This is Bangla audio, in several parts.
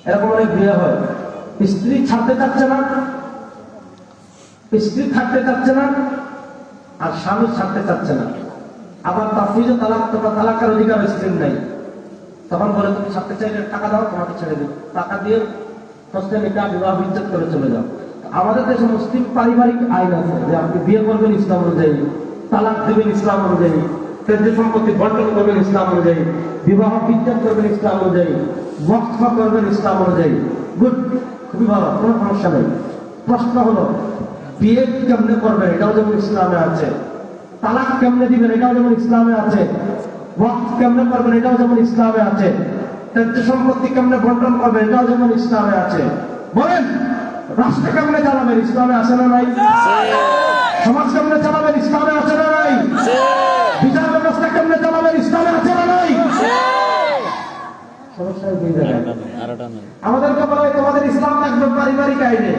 এরকম অনেক বিয়ে হয়, স্ত্রী ছাড়তে চাচ্ছে না, স্ত্রী থাকতে চাচ্ছে না, আর স্বামী ছাড়তে চাচ্ছে না। আবার তাফরিজে তালাক, তোমরা তালাকের অধিকার স্ত্রীর নাই। তখন বলে তুমি ছাড়তে চাইলে টাকা দাও, তোমাকে ছেড়ে দিও, টাকা দিয়ে প্রশ্নে নিকাহ বিবাহ বিচ্ছেদ করে চলে যাও। আমাদের দেশে মুসলিম পারিবারিক আইন আছে যে আপনি বিয়ে করবেন ইসলাম অনুযায়ী, তালাক দেবেন ইসলাম অনুযায়ী, ত্যায্য সম্পত্তি বন্টন করবেন ইসলাম অনুযায়ী, বিবাহ বিচ্ছেদ করবেন ইসলাম অনুযায়ী, ওয়াকফ করবেন ইসলাম অনুযায়ী। গুড, খুবই ভালো, কোনো সমস্যা নেই। প্রশ্ন হলো বিয়ে কেমনে করবেন, এটাও যেমন ইসলামে আছে। তালাক কেমনে দিবেন, এটাও যেমন ইসলামে আছে। ওয়াকফ কেমনে করবেন, এটাও যেমন ইসলামে আছে। ত্যায্য সম্পত্তি কেমনে বন্টন করবেন, এটাও যেমন ইসলামে আছে। বলেন রাষ্ট্র কেমনে চালাবেন, ইসলামে আছে না নাই? সমাজ কেমনে চালাবেন, ইসলামে আছে না নাই? বিচার ব্যবস্থা কেমনে চালাবেন, ইসলামে আছে না নাই? আমাদেরকে বলা হয় তোমাদের ইসলাম থাকবে পারিবারিক আইনে।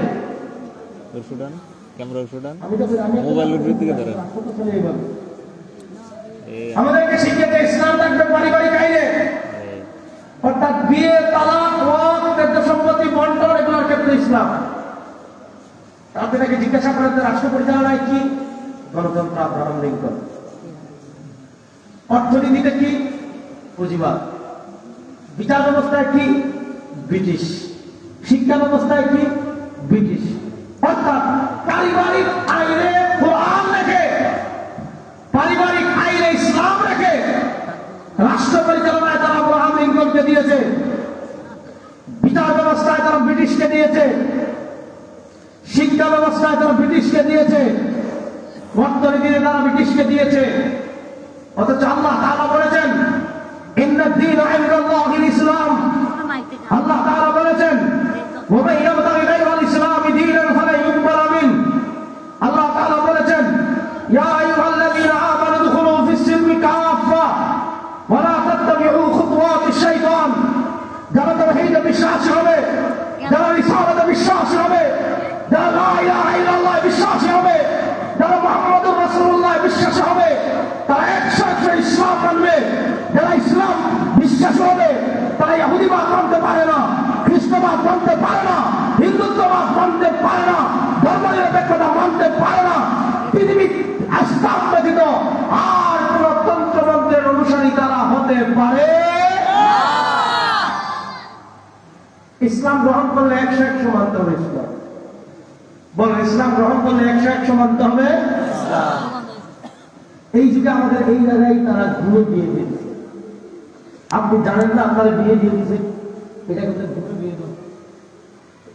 আমাদেরকে শিক্ষিত ইসলাম থাকবে পারিবারিক আইনে, অর্থাৎ বিয়ে, তালাক, ওয়াকফ, ত্যায্য সম্পত্তি বন্টন, এগুলোর ক্ষেত্রে ইসলাম। আপনি তাকে জিজ্ঞাসা করেন রাষ্ট্র পরিচালনায় কি? গণতন্ত্র, আব্রাহাম লিঙ্কন। অর্থনীতিতে কি? পুঁজিবাদ। বিচার ব্যবস্থায় কি? ব্রিটিশ। শিক্ষা ব্যবস্থায় কি? ব্রিটিশ। অর্থাৎ পারিবারিক আইনে কোরআন রেখে, পারিবারিক আইনে ইসলাম রেখে রাষ্ট্র পরিচালনায় তারা আব্রাহাম লিঙ্কনকে দিয়েছে, বিচার ব্যবস্থায় তারা ব্রিটিশকে দিয়েছে, শিক্ষা ব্যবস্থায় তারা ব্রিটিশকে দিয়েছে, অর্থনীতিতে তারা ব্রিটিশকে দিয়েছে। অথচ আল্লাহ তাআলা বলেছেন ইন্নাদ দীন ইনদাল্লাহিল ইসলাম। আল্লাহ তাআলা বলেছেন ওয়া মান ইয়াবতাগি গায়রাল ইসলামি দীনান ফালা ইউকবাল মিন। আল্লাহ তাআলা বলেছেন ইয়া আইয়ুহাল্লাযীনা আমানু দুখুলু ফিস সিলমি কাফা ওয়া লা তাত্তাবিউ খুতুওয়াতিশ শাইতান। যারা তাওহীদে বিশ্বাসী হবে, যারা রিসালাতে বিশ্বাসী হবে, যারা লা ইলাহা ইল্লাল্লাহ বিশ্বাসী হবে, যারা মুহাম্মদুর রাসূলুল্লাহ বিশ্বাসী হবে, তারা একসাথে ইসলাম মানবে। যারা ইসলাম বিশ্বাস হবে তারা ইহুদিবাদ মানতে পারে না, খ্রিস্টবাদ মানতে পারে না, হিন্দুত্ববাদ মানতে পারে না, ধর্মনিরপেক্ষতা মানতে পারে না। পৃথিবীর ইসলাম ব্যতীত আর কোন তন্ত্রমন্ত্রের অনুসারী তারা হতে পারে। ইসলাম গ্রহণ করলে 100 মানতে হবে। ইসলাম বলেন, ইসলাম গ্রহণ করলে 100 মানতে হবে ইসলাম। এই যুগে আমাদের এই জায়গায় তারা ঘুরে বিয়ে দিয়েছে। আপনি জানেন না আপনারা বিয়ে দিয়ে দিয়েছে, এটা কিন্তু ঘুরে বিয়ে দেন।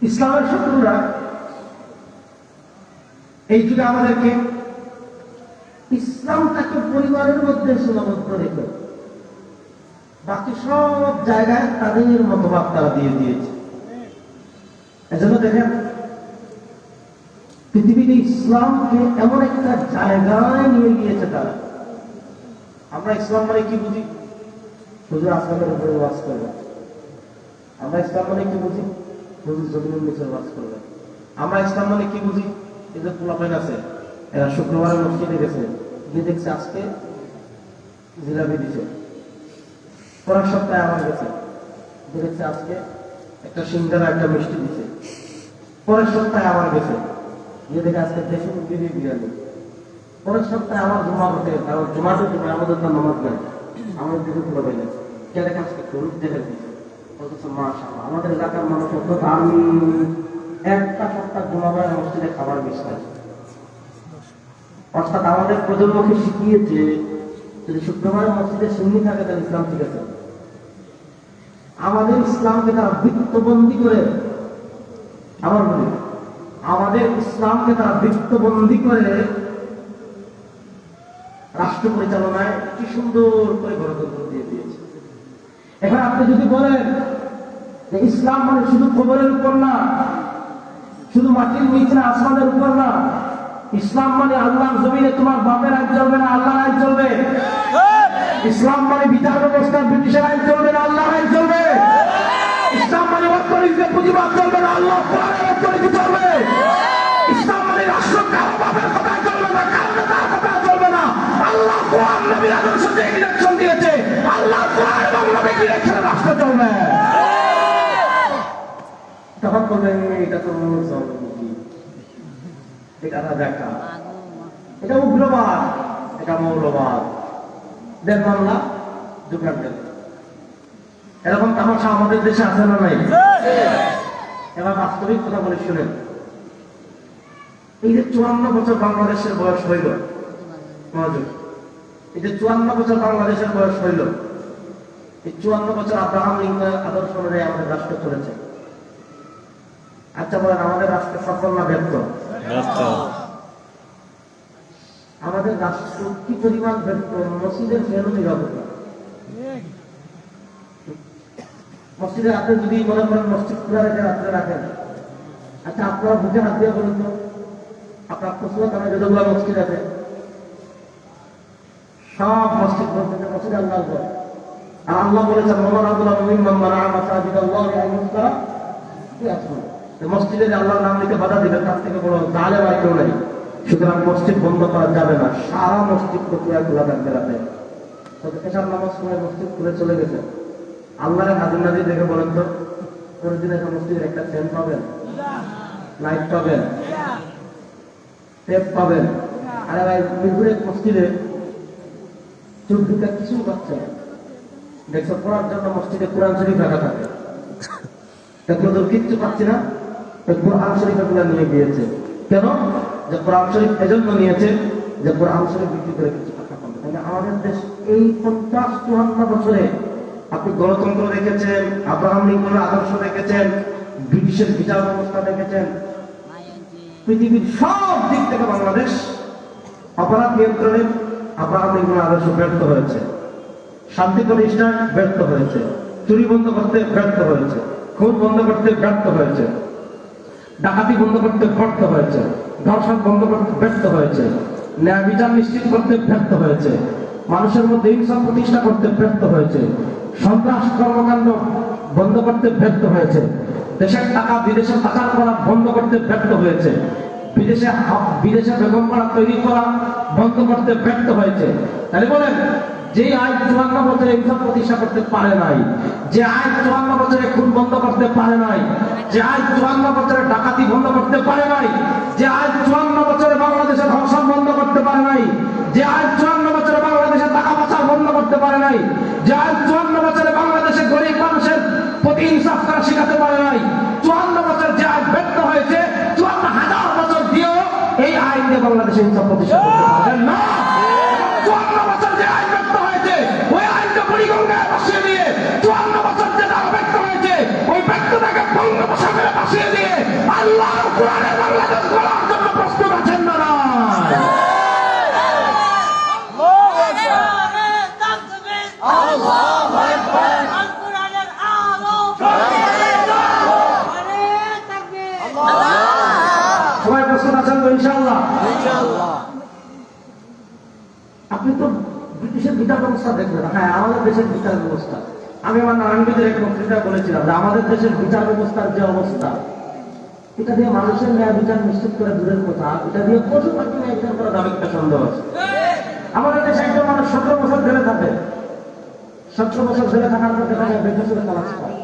ইসলামের শত্রুরা এই যুগে আমাদেরকে ইসলামটাকে পরিবারের মধ্যে সীমাবদ্ধ রেখে বাকি সব জায়গায় তাদের মতবাদ তারা দিয়ে দিয়েছে। এজন্য দেখেন পৃথিবীতে ইসলামকে এমন একটা জায়গায় নিয়ে গিয়েছে তারা। আমরা ইসলাম মানে কি বুঝি? হুজুর আসমানের উপরে ওয়াজ করবে। আমরা ইসলাম মানে কি বুঝি? হুজুর জমিনের নিচে ওয়াজ করবে। আমরা ইসলাম মানে কি বুঝি? এই যে পোলাপাইন আছে, এরা শুক্রবারে মসজিদে গেছে, গিয়ে দেখছে আজকে জিলাপি দিছে। পরের সপ্তাহে আমার গেছে, দেখছে আজকে একটা সিঙ্গারা, একটা মিষ্টি দিছে। পরের সপ্তাহে আমার গেছে, গিয়ে দেখে আজকে দেশি মুরগি দিয়ে বিরিয়ানি। পরের সপ্তাহে আমার জমা হতে, কারণ জমাতে জমা আমাদের তো নামাজ নাই, আমাদের দিকে তুলে পাই না, কে দেখে আজকে গরুর দেখে দিচ্ছে। অথচ মাশাআল্লাহ আমাদের এলাকার মানুষ অত দামি, একটা সপ্তাহ জমাবার মসজিদে খাবার বিশ্বাস। অর্থাৎ আমাদের প্রজন্মকে শিখিয়েছে যদি শুক্রবারের মসজিদে সুন্নি থাকে তাহলে ইসলাম ঠিক আছে। আমাদের ইসলামকে তারা বৃত্তবন্দি করে, আমার বলি আমাদের ইসলামকে তারা বৃত্তবন্দি করে রাষ্ট্র পরিচালনায় কি সুন্দর করে গণতন্ত্র দিয়ে দিয়েছে। এখন আপনি যদি বলেন যে ইসলাম মানে শুধু কবরের উপর না, শুধু মাটির নিচে না, আসমানের উপর না, ইসলাম মানে আল্লাহর জমিনে তোমার বাপের আইন চলবে না, আল্লাহর আইন চলবে। ইসলাম মানে বিচার ব্যবস্থা ব্রিটিশের আইন চলবে না, আল্লাহর আইন চলবে। ইসলাম মানে অর্থনীতিতে পুঁজিবাদ চলবে না, আল্লাহ কোরআনের অর্থনীতি চলবে। ইসলাম মানে রাষ্ট্র কারো বাপের কথা চলবে না, কারো নেতার কথা চলবে না, আল্লাহ কোরআন নবীর আদর্শ যে ডিরেকশন দিয়েছে, আল্লাহ কোরআন এবং নবীর ডিরেকশনে রাষ্ট্র চলবে। করবে এটা তো জঙ্গি, এটা দেখা, এটা উগ্রবাদ, এটা মৌলবাদ, দেন মামলা দোকান দেন। এরকম তামাশা আমাদের দেশে আছে না নাই? এবার বাস্তবিক কথা বলে শুনেন, এই যে 54 বছর বাংলাদেশের বয়স হইল, এই যে 54 বছর বাংলাদেশের বয়স হইল, এই 54 বছর আব্রাহাম লিঙ্কন আদর্শ অনুযায়ী আমাদের রাষ্ট্র চলেছে। আচ্ছা বলেন, আমাদের রাষ্ট্র সফল না ব্যর্থ? আমাদের রাষ্ট্র কি পরিমাণ ব্যর্থ? মসজিদের ফেরত নিরাপত্তা, মসজিদে আপনি যদি মনে করেন মসজিদ খোলা রেখে রাত্রে রাখেন, আচ্ছা আপনারা বুঝে হাত দিয়ে বলুন তো, আপনার প্রশ্ন আমি যতগুলো মসজিদ আছে সব মসজিদ বলতে মসজিদ আল্লাহ ঘর, আর আল্লাহ বলেছেন মসজিদে আল্লাহর নাম নিতে বাধা দিবে, তার থেকে বড় জালেম আর কেউ নাই। সুতরাং মসজিদ বন্ধ করা যাবে না, সারা মসজিদ প্রক্রিয়া খোলা থাকবে রাতে। এসব নামাজ সময় মসজিদ খুলে চলে গেছে। আল্লাহর হাজির নাজির দেখে বলেন তো, প্রতিদিন একটা মসজিদের একটা ফ্যান পাবেন, লাইট পাবেন, টেপ পাবেন? আরে ভাই, মিরপুরের মসজিদে চোখ ঢুকা কিছু পাচ্ছে না। দেখছো পড়ার জন্য মসজিদে কোরআন শরীফ রাখা থাকে, এগুলো তো কিচ্ছু পাচ্ছি না। কোরআন শরীফ এগুলো নিয়ে গিয়েছে কেন? যে কোরআন শরীফ এজন্য নিয়েছে যে কোরআন শরীফ বিক্রি করে কিছু টাকা পাবে। তাহলে আমাদের দেশ এই 50-54 বছরে আপনি গণতন্ত্র দেখেছেন, আব্রাহাম লিঙ্কনের আদর্শ দেখেছেন, ব্রিটিশের বিচার ব্যবস্থা দেখেছেন, পৃথিবীর সব দিক থেকে বাংলাদেশ অপরাধ নিয়ন্ত্রণে আব্রাহাম লিঙ্কনের আদর্শ ব্যর্থ হয়েছে, শান্তি প্রতিষ্ঠায় ব্যর্থ হয়েছে, চুরি বন্ধ করতে ব্যর্থ হয়েছে, খুন বন্ধ করতে ব্যর্থ হয়েছে, ডাকাতি বন্ধ করতে ব্যর্থ হয়েছে, ধর্ষণ বন্ধ করতে ব্যর্থ হয়েছে, ন্যায় বিচার নিশ্চিত করতে ব্যর্থ হয়েছে, মানুষের মধ্যে হিংসা প্রতিষ্ঠা করতে ব্যর্থ হয়েছে, সন্ত্রাস কর্মকাণ্ড বন্ধ করতে ব্যর্থ হয়েছে, দেশের টাকা বিদেশে পাচার করা বন্ধ করতে ব্যর্থ হয়েছে, বিদেশে বেগমপাড়া তৈরি করা বন্ধ করতে ব্যর্থ হয়েছে। তাহলে বলেন, যে আইন 54 বছরে হিংসা প্রতিষ্ঠা করতে পারে নাই, যে আইন 54 বছরে খুন বন্ধ করতে পারে নাই, যে আইন 54 বছরে ডাকাতি বন্ধ করতে পারে নাই, যে আইন 54 বছরে বাংলাদেশের ধর্ষণ বন্ধ করতে পারে নাই, যে আইন 54 বছরে বাংলাদেশের টাকা পাচার বন্ধ করতে পারে নাই, যে আইন 54 বছরে বাংলাদেশের গরিব মানুষের প্রতি ইনসাফ করা শেখাতে পারে নাই, 54 বছর যে আইন ব্যর্থ হয়েছে, 54,000 বছর দিয়েও এই আইন দিয়ে বাংলাদেশে ইনসাফ প্রতিষ্ঠা করতে পারবেন না। 54 বছর যে আইন ব্যর্থ হয়েছে, ওই আইনটা বুড়িগঙ্গায় ভাসিয়ে দিয়ে, 54 বছর যে ব্যর্থ হয়েছে, ওই ব্যর্থতাকে বঙ্গোপসাগরে ভাসিয়ে দিয়ে আল্লাহর কোরআনের বাংলাদেশ গড়ার জন্য প্রস্তুত আছেন না? সবাই প্রস্তুত আছেন তো ইনশাআল্লাহ? আপনি তো ব্রিটিশের বিচার ব্যবস্থা দেখবেন। হ্যাঁ, আমাদের দেশের বিচার ব্যবস্থা, আমি আমার নারায়ণগঞ্জের এক বক্তৃতায় বলেছিলাম যে আমাদের দেশের বিচার ব্যবস্থার যে অবস্থা, এটা দিয়ে মানুষের ন্যায় বিচার নিশ্চিত করে দূরের কথা, এটা দিয়ে পশু পাখি ন্যায় বিচার করা দাবি একটা সন্দেহ আছে। আমাদের দেশে একজন মানুষ 17 বছর জেলে থাকে, 17 বছর জেলে থাকার পর দেখা যায় বেকসুরে খালাস পায়,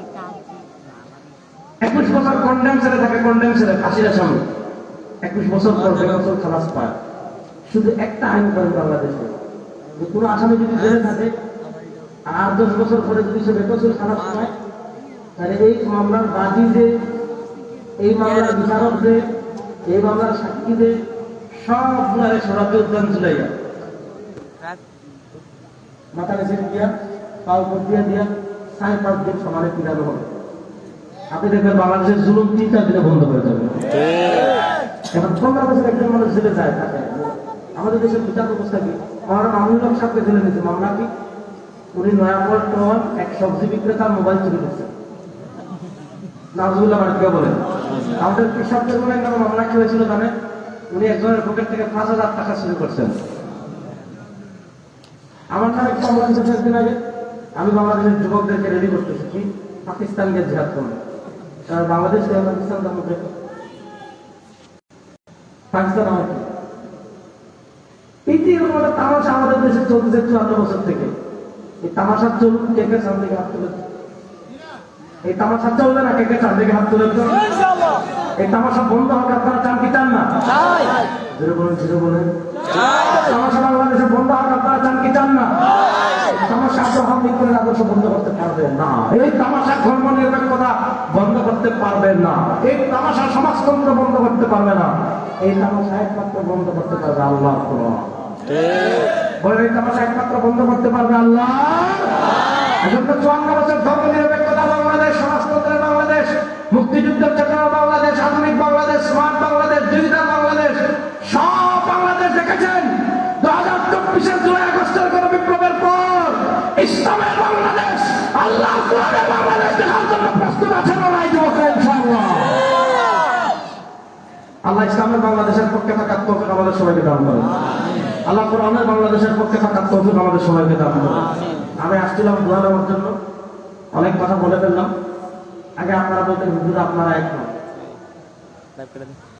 21 বছর কন্ডেম ছেলে থাকে, কন্ডেম ছেলে ফাঁসির আসামি, 21 বছর পর বেকসুর খালাস পায়। শুধু একটা আইন করেন বাংলাদেশে, যে কোনো আসামি যদি জেলে থাকে আর 10 বছর পরে যদি সে বেকসুর খালাস পায়, তাহলে এই মামলার বাদী যে, এই মামলার বিচারক যে, এই মামলার সাক্ষী যে, সবগুলো সরাতে উদ্যান চলে যায়, মাথা নিচে দিয়া পা উপর দিয়ে দিয়া 5.5 দিন সমানে পিড়ানো হবে। আপনি দেখবেন বাংলাদেশের জুলুম 3-4 দিনে বন্ধ হয়ে যাবে। এখন 15 বছর একজন মানুষ জেলে যায় থাকে। আমাদের দেশের বিচার ব্যবস্থা কি? আমার মামুনুল হক সাহেবকে জেলে নিয়েছে, মামলা কি? উনি নয়াপল্ট টোন এক সবজি বিক্রেতার মোবাইল চুরি করছেন। নাজুল্লাহ মালিককে বলেন, আমাদের কৃষকদের বলেন কেন মামলা কি হয়েছিল জানেন? উনি একজনের পকেট থেকে 5,000 টাকা চুরি করছেন। আমার নামে একটা মামলা দিয়েছে 6 দিন আগে। আমি বাংলাদেশের যুবকদেরকে রেডি করতেছি কি পাকিস্তানকে জিহাদ করবে, কারণ বাংলাদেশ পাকিস্তান মধ্যে পাকিস্তান আমার কি? এই যে এরকম একটা তামাশা আমাদের দেশে চলতেছে 54 বছর থেকে। এই তামাশা চলুন, কে কে সামনে হাত তুলে এই তামাশা চলবে না, কে কে চান দেখে হাত তুলে দিন। এই তামাশা বন্ধ হোক, আপনারা চান কি চান না? জোরে বলেন, জোরে বলেন। তামাশা বাংলাদেশে বন্ধ হোক, আপনারা চান কি চান না? তামাশা আব্রাহাম লিঙ্কনের আদর্শ বন্ধ করতে পারবেন না। এই তামাশা ধর্ম নিরপেক্ষতা বন্ধ করতে পারবেন না। এই তামাশা সমাজতন্ত্র বন্ধ করতে পারবে না। এই তামাশা একমাত্র বন্ধ করতে পারবে আল্লাহ। বলেন, এই তামাশা একমাত্র বন্ধ করতে পারবে আল্লাহ। এখন তো 54 বছর ধর্ম নিরপেক্ষতা বাংলাদেশ, সমাজতন্ত্রের বাংলাদেশ, মুক্তিযুদ্ধের চেতনা বাংলাদেশ, আধুনিক বাংলাদেশ, স্মার্ট বাংলাদেশ, ডিজিটাল বাংলাদেশ, সব বাংলাদেশ দেখেছেন। 2024-এর জুলাই আগস্টের গণ বিপ্লবের পর ইসলামের বাংলাদেশ, আল্লাহ কোরআনের বাংলাদেশ দেখার জন্য প্রস্তুত আছেন না নাই যুবকরা? ইনশাআল্লাহ। আল্লাহ ইসলামের বাংলাদেশের পক্ষে থাকার তৌফিক আমাদের সবাইকে দান করেন। আল্লাহ কোরআনের বাংলাদেশের পক্ষে থাকার তৌফিক আমাদের সবাইকে দান করেন। আমি আসছিলাম দোয়া নেওয়ার জন্য, অনেক কথা বলে ফেললাম। আগে আপনারা বলতেন হুজুর আপনারা একমত।